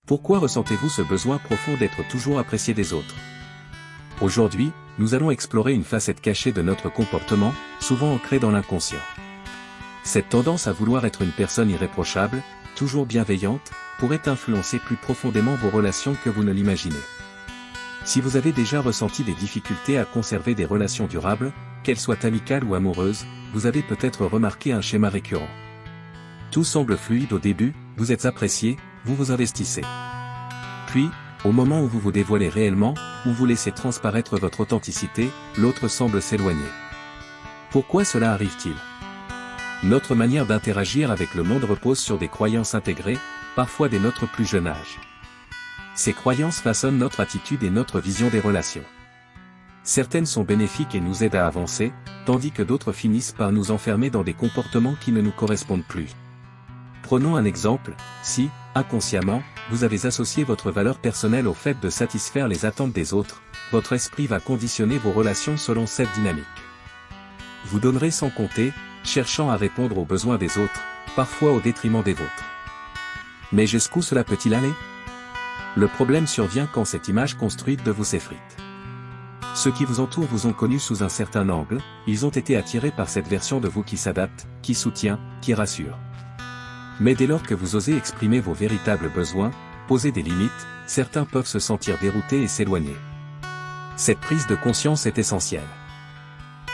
Pourquoi ressentez-vous ce besoin profond d'être toujours apprécié des autres? Aujourd'hui, nous allons explorer une facette cachée de notre comportement, souvent ancrée dans l'inconscient. Cette tendance à vouloir être une personne irréprochable, toujours bienveillante, pourrait influencer plus profondément vos relations que vous ne l'imaginez. Si vous avez déjà ressenti des difficultés à conserver des relations durables, qu'elles soient amicales ou amoureuses, vous avez peut-être remarqué un schéma récurrent. Tout semble fluide au début, vous êtes apprécié, vous vous investissez. Puis, au moment où vous vous dévoilez réellement, où vous laissez transparaître votre authenticité, l'autre semble s'éloigner. Pourquoi cela arrive-t-il? Notre manière d'interagir avec le monde repose sur des croyances intégrées, parfois dès notre plus jeune âge. Ces croyances façonnent notre attitude et notre vision des relations. Certaines sont bénéfiques et nous aident à avancer, tandis que d'autres finissent par nous enfermer dans des comportements qui ne nous correspondent plus. Prenons un exemple, si, inconsciemment, vous avez associé votre valeur personnelle au fait de satisfaire les attentes des autres, votre esprit va conditionner vos relations selon cette dynamique. Vous donnerez sans compter, cherchant à répondre aux besoins des autres, parfois au détriment des vôtres. Mais jusqu'où cela peut-il aller? Le problème survient quand cette image construite de vous s'effrite. Ceux qui vous entourent vous ont connu sous un certain angle, ils ont été attirés par cette version de vous qui s'adapte, qui soutient, qui rassure. Mais dès lors que vous osez exprimer vos véritables besoins, poser des limites, certains peuvent se sentir déroutés et s'éloigner. Cette prise de conscience est essentielle.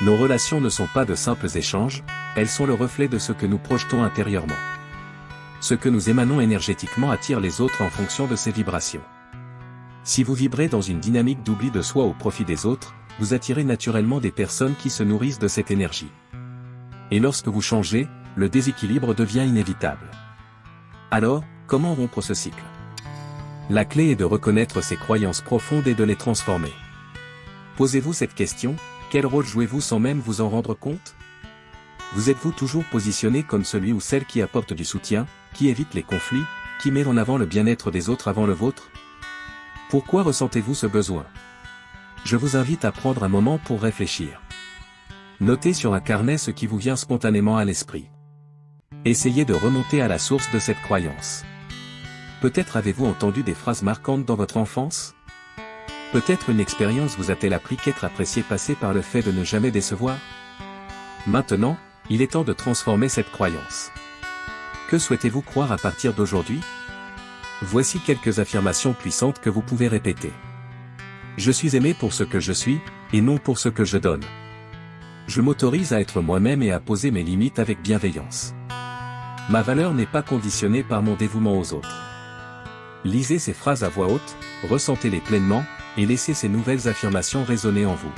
Nos relations ne sont pas de simples échanges, elles sont le reflet de ce que nous projetons intérieurement. Ce que nous émanons énergétiquement attire les autres en fonction de ces vibrations. Si vous vibrez dans une dynamique d'oubli de soi au profit des autres, vous attirez naturellement des personnes qui se nourrissent de cette énergie. Et lorsque vous changez, le déséquilibre devient inévitable. Alors, comment rompre ce cycle? La clé est de reconnaître ces croyances profondes et de les transformer. Posez-vous cette question, quel rôle jouez-vous sans même vous en rendre compte? Vous êtes-vous toujours positionné comme celui ou celle qui apporte du soutien, qui évite les conflits, qui met en avant le bien-être des autres avant le vôtre? Pourquoi ressentez-vous ce besoin? Je vous invite à prendre un moment pour réfléchir. Notez sur un carnet ce qui vous vient spontanément à l'esprit. Essayez de remonter à la source de cette croyance. Peut-être avez-vous entendu des phrases marquantes dans votre enfance? Peut-être une expérience vous a-t-elle appris qu'être apprécié passait par le fait de ne jamais décevoir? Maintenant, il est temps de transformer cette croyance. Que souhaitez-vous croire à partir d'aujourd'hui? Voici quelques affirmations puissantes que vous pouvez répéter. Je suis aimé pour ce que je suis, et non pour ce que je donne. Je m'autorise à être moi-même et à poser mes limites avec bienveillance. Ma valeur n'est pas conditionnée par mon dévouement aux autres. Lisez ces phrases à voix haute, ressentez-les pleinement, et laissez ces nouvelles affirmations résonner en vous.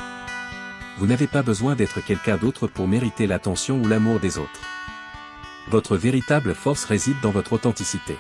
Vous n'avez pas besoin d'être quelqu'un d'autre pour mériter l'attention ou l'amour des autres. Votre véritable force réside dans votre authenticité.